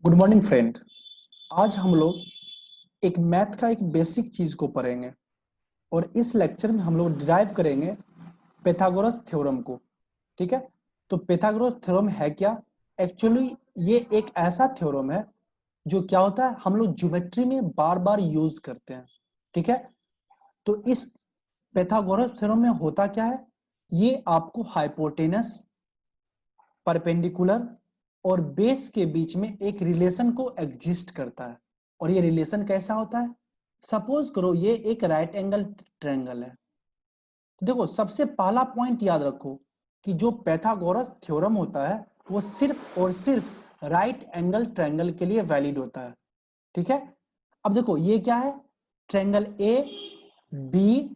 Good morning friend. आज हम लोग एक मैथ का एक बेसिक चीज को पढ़ेंगे और इस लेक्चर में हम लोग डिराइव करेंगे pythagoras थ्योरम को। ठीक है, तो pythagoras थ्योरम है क्या? एक्चुअली ये एक ऐसा थ्योरम है जो क्या होता है, हम लोग ज्योमेट्री में बार बार यूज करते हैं। ठीक है, तो इस pythagoras थ्योरम में होता क्या है, ये आपको हाइपोटेनस, परपेंडिकुलर और बेस के बीच में एक रिलेशन को एग्जिस्ट करता है। और ये रिलेशन कैसा होता है? सपोज करो ये एक राइट एंगल ट्रायंगल है। तो देखो, सबसे पहला पॉइंट याद रखो कि जो पैथागोरस थ्योरम होता है वो सिर्फ और सिर्फ राइट एंगल ट्रायंगल के लिए वैलिड होता है। ठीक है, अब देखो ये क्या है, ट्रायंगल ए बी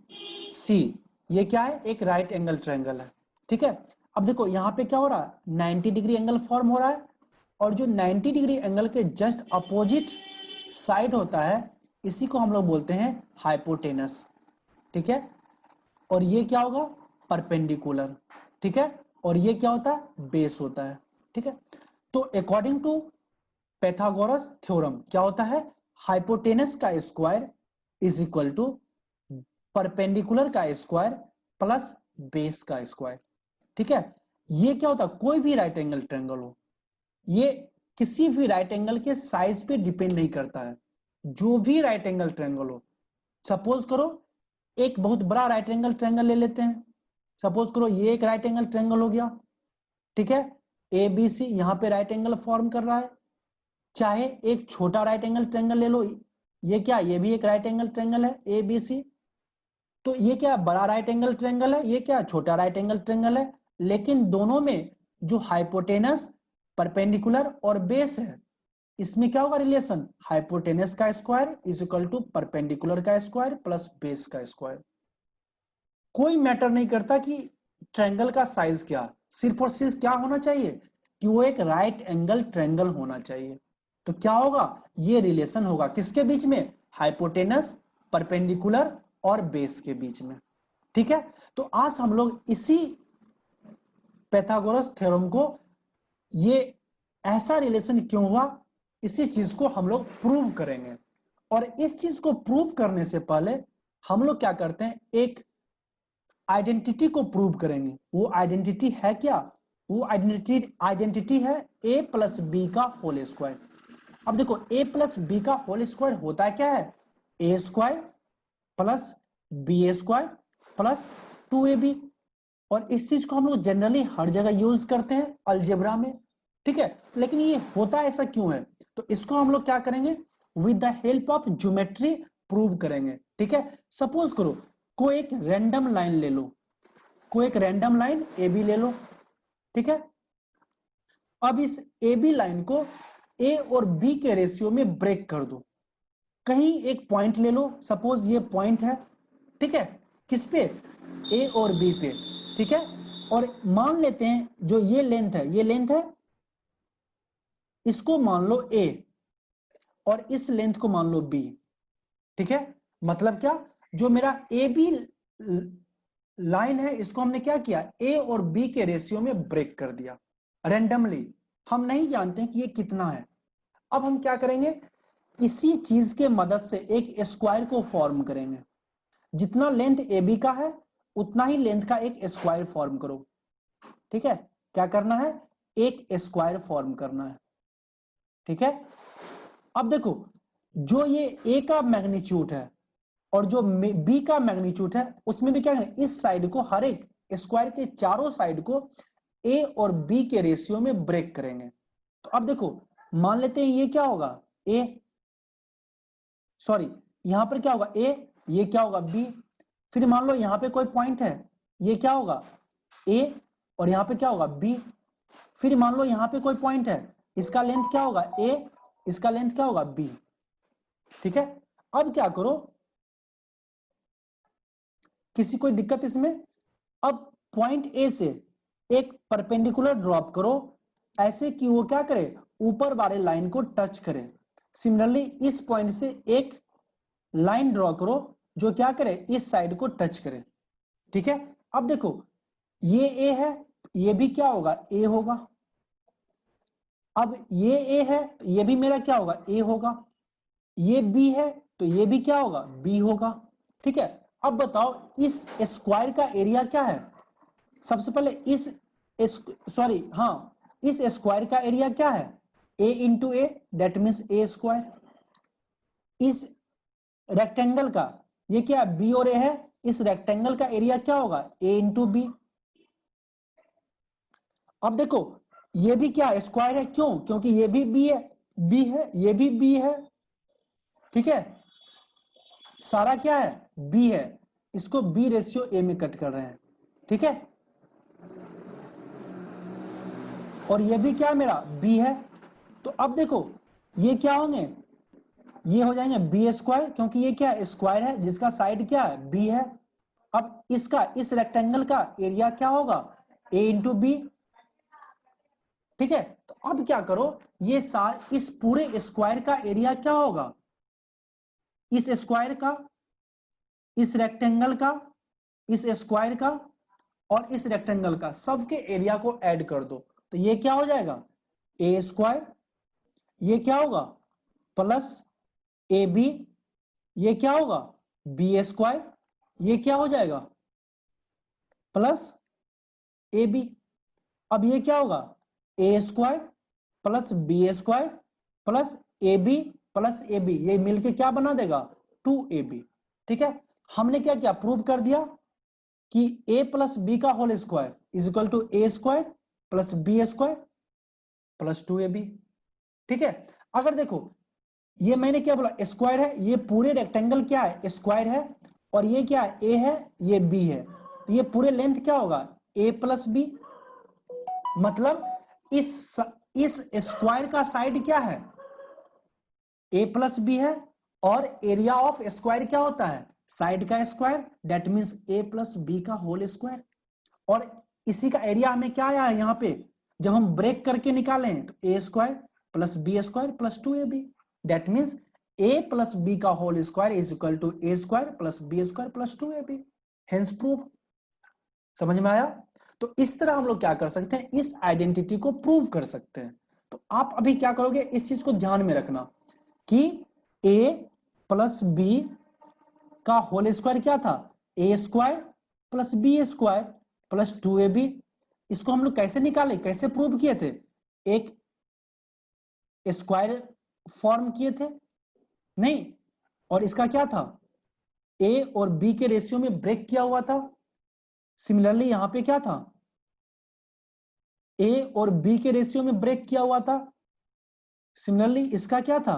सी, ये क्या है, एक राइट एंगल ट्रायंगल है। ठीक है, अब देखो यहाँ पे क्या हो रहा है, 90 डिग्री एंगल फॉर्म हो रहा है और जो 90 डिग्री एंगल के जस्ट अपोजिट साइड होता है इसी को हम लोग बोलते हैं हाइपोटेनस। ठीक है, और ये क्या होगा, परपेंडिकुलर। ठीक है, और ये क्या होता है, बेस होता है। ठीक है, तो अकॉर्डिंग टू पैथागोरस थ्योरम क्या होता है, हाइपोटेनस का square is equal to perpendicular का स्क्वायर प्लस बेस का स्क्वायर। ठीक है, ये क्या होता है, कोई भी राइट एंगल ट्रायंगल हो, ये किसी भी राइट एंगल के साइज पे डिपेंड नहीं करता है। जो भी राइट एंगल ट्रायंगल हो, सपोज करो एक बहुत बड़ा राइट एंगल ट्रायंगल ले लेते हैं। सपोज करो ये एक राइट एंगल ट्रायंगल हो गया। ठीक है, ए बी सी यहां पे राइट एंगल फॉर्म कर रहा है। चाहे एक छोटा राइट एंगल ट्रायंगल ले लो, ये क्या, ये भी एक राइट एंगल ट्रायंगल है ए बी सी। तो ये क्या, बड़ा राइट एंगल ट्रायंगल है, ये क्या, छोटा राइट एंगल ट्रायंगल है। लेकिन दोनों में जो हाइपोटेनस, परपेंडिकुलर और बेस है, इसमें क्या होगा रिलेशन, हाइपोटेनस का square is equal to perpendicular का स्क्वायर प्लस बेस का स्क्वायर। कोई मैटर नहीं करता कि ट्रायंगल का साइज क्या, सिर्फ और सिर्फ क्या होना चाहिए कि वो एक राइट एंगल ट्रायंगल होना चाहिए। तो क्या होगा, ये रिलेशन होगा किसके बीच में, हाइपोटेनस, परपेंडिकुलर और बेस के बीच में। ठीक है, तो आज हम लोग इसी पैथागोरस थ्योरम को, ये ऐसा रिलेशन क्यों हुआ, इसी चीज को हम लोग प्रूव करेंगे। और इस चीज को प्रूव करने से पहले हम लोग क्या करते हैं, एक आइडेंटिटी को प्रूव करेंगे। वो आइडेंटिटी है क्या, वो आइडेंटिटी है ए प्लस बी का होल स्क्वायर। अब देखो ए प्लस बी का होल स्क्वायर होता क्या है, A square plus B A square plus 2ab। और इस चीज को हम लोग जनरली हर जगह यूज करते हैं अलजेब्रा में। ठीक है, लेकिन ये होता ऐसा क्यों है, तो इसको हम लोग क्या करेंगे, with the help of geometry prove करेंगे। ठीक है, सपोज करो कोई एक रैंडम लाइन ले लो, कोई एक रैंडम लाइन ए बी ले लो। ठीक है, अब इस ए बी लाइन को ए और बी के रेशियो में ब्रेक कर दो। कहीं एक पॉइंट ले लो, सपोज ये पॉइंट है। ठीक है, किस पे, ए और बी पे। ठीक है, और मान लेते हैं जो ये लेंथ है, ये लेंथ है, इसको मान लो ए और इस लेंथ को मान लो बी। ठीक है, मतलब क्या, जो मेरा ए बी लाइन है इसको हमने क्या किया, ए और बी के रेशियो में ब्रेक कर दिया रैंडमली। हम नहीं जानते कि ये कितना है। अब हम क्या करेंगे, इसी चीज के मदद से एक स्क्वायर को फॉर्म करेंगे। जितना लेंथ ए बी का है उतना ही लेंथ का एक स्क्वायर फॉर्म करो। ठीक है, क्या करना है, एक स्क्वायर फॉर्म करना है। ठीक है, अब देखो जो ये ए का मैग्नीट्यूड है और जो बी का मैग्नीट्यूड है उसमें भी क्या है, इस साइड को, हर एक स्क्वायर के चारों साइड को ए और बी के रेशियो में ब्रेक करेंगे। तो अब देखो मान लेते हैं ये क्या होगा, ए, सॉरी यहां पर क्या होगा ए, ये क्या होगा बी। फिर मान लो यहां पे कोई पॉइंट है, ये क्या होगा ए और यहां पे क्या होगा बी। फिर मान लो यहां पे कोई पॉइंट है, इसका लेंथ क्या होगा ए, इसका लेंथ क्या होगा बी। ठीक है, अब क्या करो, किसी कोई दिक्कत इसमें, अब पॉइंट ए से एक परपेंडिकुलर ड्रॉप करो ऐसे कि वो क्या करे, ऊपर वाले लाइन को टच करे। सिमिलरली इस पॉइंट से एक लाइन ड्रॉ करो जो क्या करे, इस साइड को टच करे। ठीक है, अब देखो ये ए है, ये भी क्या होगा, ए होगा। अब ये ए है तो ये भी मेरा क्या होगा, ए होगा। ये बी है तो ये भी क्या होगा, बी होगा। ठीक है, अब बताओ इस स्क्वायर का एरिया क्या है। सबसे पहले इस सॉरी हाँ, इस स्क्वायर का एरिया क्या है, A into A, that means A square. इस रेक्टेंगल का ये क्या बी और ए है, इस रेक्टेंगल का एरिया क्या होगा, ए इंटू बी। अब देखो ये भी क्या स्क्वायर है, क्यों, क्योंकि ये भी बी है, बी है, ये भी बी है। ठीक है, सारा क्या है, बी है। इसको बी रेशियो ए में कट कर रहे हैं। ठीक है, और ये भी क्या है मेरा बी है। तो अब देखो ये क्या होंगे, ये हो जाएंगे बी स्क्वायर, क्योंकि ये क्या है स्क्वायर है जिसका साइड क्या है, बी है। अब इसका इस रेक्टेंगल का एरिया क्या होगा, ए इंटू बी। ठीक है, तो अब क्या करो, ये इस पूरे स्क्वायर का एरिया क्या होगा, इस स्क्वायर का, इस रेक्टेंगल का, इस स्क्वायर का और इस रेक्टेंगल का, सबके एरिया को ऐड कर दो। तो ये क्या हो जाएगा, ए स्क्वायर, ये क्या होगा प्लस ए बी, ये क्या होगा बी स्क्वायर, ये क्या हो जाएगा प्लस ए बी। अब ये क्या होगा, A square plus B square plus A B plus A B, ये मिलके क्या बना देगा, 2ab। ठीक है, हमने क्या क्या प्रूव कर दिया कि a प्लस बी का whole square is equal to A square plus B square plus 2ab। ठीक है, अगर देखो ये मैंने क्या बोला स्क्वायर है, ये पूरे रेक्टेंगल क्या है स्क्वायर है, और ये क्या है ए है, ये बी है, तो ये पूरे लेंथ क्या होगा ए प्लस बी। मतलब इस स्क्वायर का साइड क्या है, ए प्लस बी है, और एरिया ऑफ स्क्वायर क्या होता है, साइड का square, that means A plus B का होल स्क्वायर। और इसी का एरिया हमें क्या आया है यहाँ पे, जब हम ब्रेक करके निकाले तो A square plus B square plus 2ab, that means A plus B का whole square is equal to A square plus B square plus 2ab। Hence prove. समझ में आया। तो इस तरह हम लोग क्या कर सकते हैं, इस आइडेंटिटी को प्रूव कर सकते हैं। तो आप अभी क्या करोगे, इस चीज को ध्यान में रखना कि a प्लस बी का होल स्क्वायर क्या था, A square plus B square plus 2ab। इसको हम लोग कैसे निकाले, कैसे प्रूव किए थे, एक स्क्वायर फॉर्म किए थे नहीं, और इसका क्या था ए और बी के रेशियो में ब्रेक किया हुआ था। सिमिलरली यहां पे क्या था, ए और बी के रेशियो में ब्रेक किया हुआ था। सिमिलरली इसका क्या था,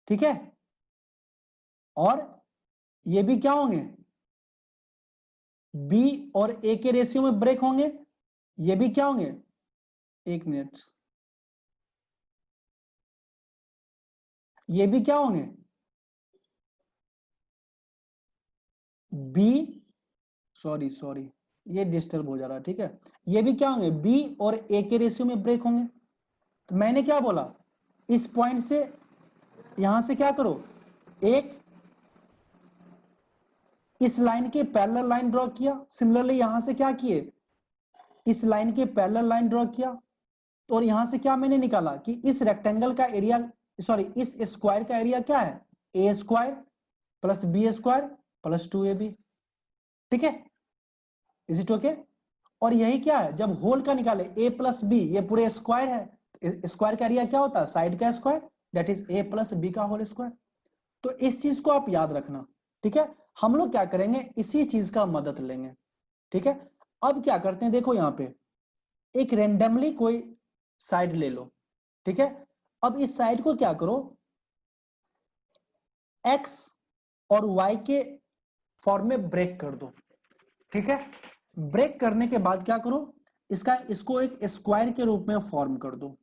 ठीक है, और ये भी क्या होंगे, बी और ए के रेशियो में ब्रेक होंगे, ये भी क्या होंगे, एक मिनट, ये भी क्या होंगे, बी, सॉरी सॉरी ये डिस्टर्ब हो जा रहा है। ठीक है, ये भी क्या होंगे, बी और ए के रेशियो में ब्रेक होंगे। तो मैंने क्या बोला, इस पॉइंट से यहां से क्या करो, एक इस लाइन के पैरेलल लाइन ड्रॉ किया, सिमिलरली यहां से क्या किए, इस लाइन के पैरेलल लाइन ड्रॉ किया। तो और यहां से क्या मैंने निकाला कि इस रेक्टेंगल का एरिया, सॉरी इस स्क्वायर का एरिया क्या है, A square plus B square plus 2ab। ठीक है, इज इट ओके। और यही क्या है, जब होल का निकाले ए प्लस बी, ये पूरे स्क्वायर है, स्क्वायर का एरिया क्या होता है, साइड का square, that is a plus B का होल स्क्वायर। तो इस चीज को आप याद रखना। ठीक है, हम लोग क्या करेंगे, इसी चीज का मदद लेंगे। ठीक है, अब क्या करते हैं, देखो यहां पे एक रेंडमली कोई साइड ले लो। ठीक है, अब इस साइड को क्या करो, एक्स और वाई के फॉर्म में ब्रेक कर दो। ठीक है, ब्रेक करने के बाद क्या करो, इसको एक स्क्वायर के रूप में फॉर्म कर दो।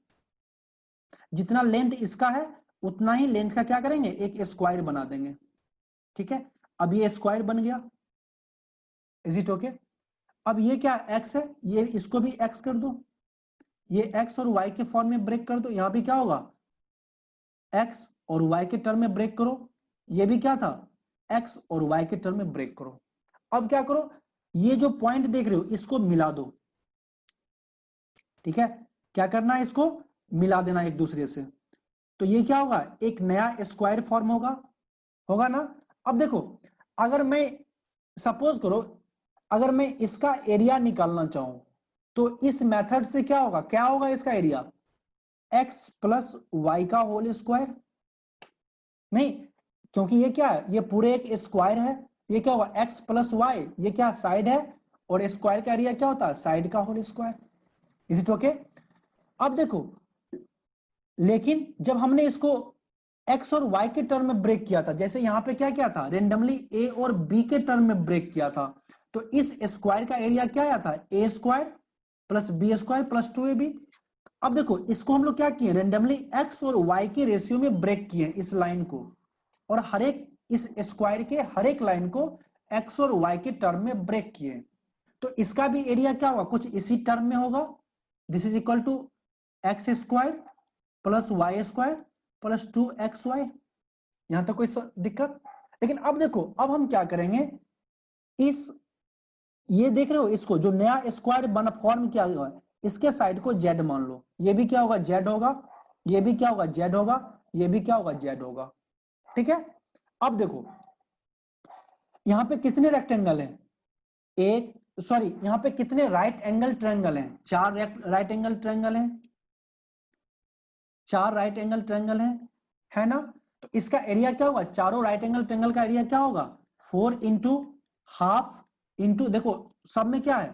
जितना लेंथ इसका है उतना ही लेंथ का क्या करेंगे, एक स्क्वायर बना देंगे। ठीक है, अब ये स्क्वायर बन गया, इज इट ओके। अब ये क्या एक्स है, ये इसको भी एक्स कर दो, ये एक्स और वाई के फॉर्म में ब्रेक कर दो। यहां भी क्या होगा, एक्स और वाई के टर्म में ब्रेक करो, ये भी क्या था, एक्स और वाई के टर्म में ब्रेक करो। अब क्या करो, ये जो पॉइंट देख रहे हो इसको मिला दो, ठीक है, क्या करना है, इसको मिला देना एक दूसरे से, तो ये क्या होगा, एक नया स्क्वायर फॉर्म होगा ना। अब देखो, अगर मैं सपोज करो, अगर मैं इसका एरिया निकालना चाहूं तो इस मेथड से क्या होगा इसका एरिया, x प्लस वाई का होल स्क्वायर, नहीं, क्योंकि ये क्या है, ये पूरे एक स्क्वायर है, ये क्या होगा x प्लस वाई, ये क्या साइड है, और स्क्वायर का एरिया क्या होता है, साइड का whole square. Is it okay? अब देखो, लेकिन जब हमने इसको x और y के टर्म में ब्रेक किया था, जैसे यहां पे क्या था, रेंडमली a और b के टर्म में ब्रेक किया था, तो इस स्क्वायर का एरिया क्या आया था, a square plus B square plus 2ab। अब देखो, इसको हम लोग क्या किए, रेंडमली x और y के रेशियो में ब्रेक किए इस लाइन को, और हर एक इस स्क्वायर के हर एक लाइन को x और y के टर्म में ब्रेक किए, तो इसका भी एरिया क्या होगा, कुछ इसी टर्म में होगा। This is equal to x square plus y square plus 2xy। यहां तक कोई दिक्कत? लेकिन अब देखो, अब हम क्या करेंगे, इस ये देख रहे हो, इसको जो नया स्क्वायर बना फॉर्म किया हुआ है, इसके साइड को z मान लो, ये भी क्या होगा, z होगा, ये भी क्या होगा, z होगा, ये भी क्या होगा, z होगा। ठीक है, अब देखो यहां पे कितने रेक्टेंगल हैं, एक, सॉरी, यहां पे कितने राइट एंगल ट्रायंगल हैं, 4 राइट एंगल ट्रायंगल हैं, 4 राइट एंगल ट्रायंगल है ना। तो इसका एरिया क्या होगा, चारों राइट एंगल ट्रायंगल का एरिया क्या होगा, 4 इंटू हाफ इंटू, देखो सब में क्या है,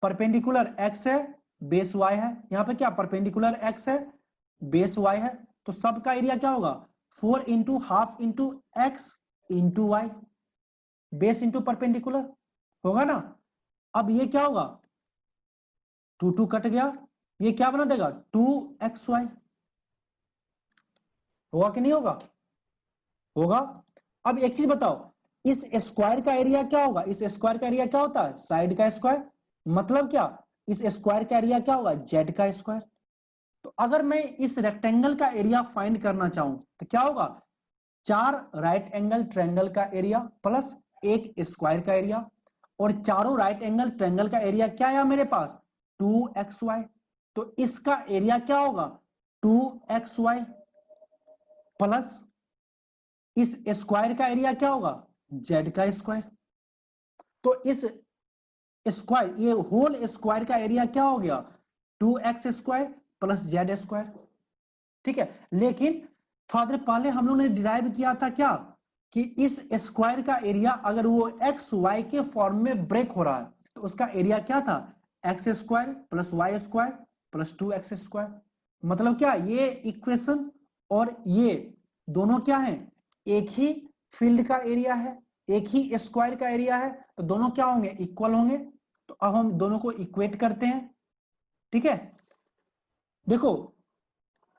परपेंडिकुलर x है, बेस y है, यहां पे क्या परपेंडिकुलर x है, बेस y है, तो सबका एरिया क्या होगा, 4 into half into x into y, base into perpendicular होगा ना। अब ये क्या होगा, 2 कट गया, ये क्या बना देगा, 2xy, होगा कि नहीं होगा, होगा। अब एक चीज बताओ, इस स्क्वायर का एरिया क्या होगा, इस स्क्वायर का एरिया क्या होता है, साइड का स्क्वायर, मतलब क्या, इस स्क्वायर का एरिया क्या होगा, जेड का स्क्वायर। तो अगर मैं इस रेक्टेंगल का एरिया फाइंड करना चाहूं तो क्या होगा, 4 राइट एंगल ट्रायंगल का एरिया प्लस एक स्क्वायर का एरिया, और चारों राइट एंगल ट्रायंगल का एरिया क्या आया मेरे पास, 2xy, तो इसका एरिया क्या होगा, 2xy प्लस इस स्क्वायर का एरिया क्या होगा, जेड का स्क्वायर। तो इस स्क्वायर, ये होल स्क्वायर का एरिया क्या हो गया, 2x square plus Z square. ठीक है, लेकिन थोड़ा देर पहले हम लोग ने डिराइव किया था क्या, कि इस स्क्वायर का एरिया अगर वो एक्स वाई के फॉर्म में ब्रेक हो रहा है तो उसका एरिया क्या था, x square plus y square plus 2x square. मतलब क्या, ये इक्वेशन और ये दोनों क्या है, एक ही फील्ड का एरिया है, एक ही स्क्वायर का एरिया है, तो दोनों क्या होंगे, इक्वल होंगे। तो अब हम दोनों को इक्वेट करते हैं। ठीक है, देखो,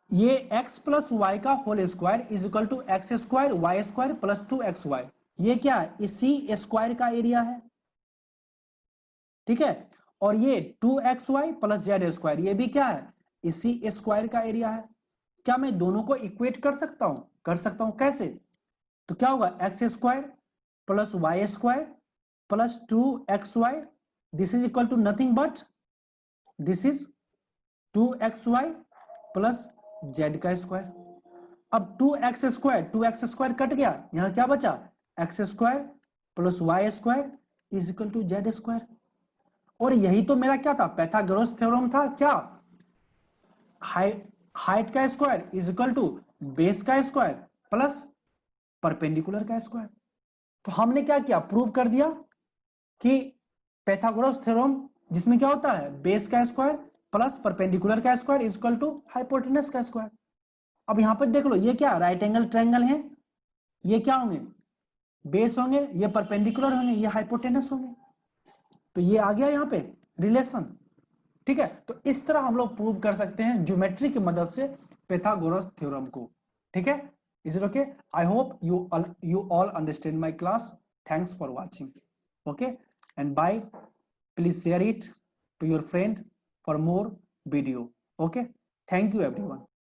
ये x प्लस वाई का whole square is equal to x square y square plus 2xy, ये क्या है, इसी स्क्वायर का एरिया है। ठीक है, और ये 2xy प्लस जेड स्क्वायर, ये भी क्या है, इसी स्क्वायर का एरिया है। क्या मैं दोनों को इक्वेट कर सकता हूं, कर सकता हूं, कैसे, तो क्या होगा, x square plus y square plus 2xy, this is equal to nothing but this is 2xy plus z का स्क्वायर। अब 2x स्क्वायर कट गया, यहां क्या बचा, x square plus y square is equal to z square. और यही तो मेरा क्या था, पाइथागोरस थ्योरम था, क्या, हाइट का square is equal to base का स्क्वायर प्लस परपेंडिकुलर का स्क्वायर। तो हमने क्या किया, प्रूव कर दिया कि पाइथागोरस थ्योरम जिसमें क्या होता है, बेस का स्क्वायर प्लस परपेंडिकुलर का square is equal to hypotenuse का स्क्वायर। अब यहां पर देख लो, ये क्या राइट एंगल ट्रायंगल है, ये क्या होंगे, बेस होंगे, ये परपेंडिकुलर होंगे, ये हाइपोटेनस होंगे, तो ये आ गया यहां पे रिलेशन। ठीक है, तो इस तरह हम लोग प्रूव कर सकते हैं ज्योमेट्री की मदद से पाइथागोरस थ्योरम को। ठीक है, is it okay? I hope you all understand my class. Thanks for watching. Okay, and bye. Please share it to your friend for more video. Okay, thank you everyone.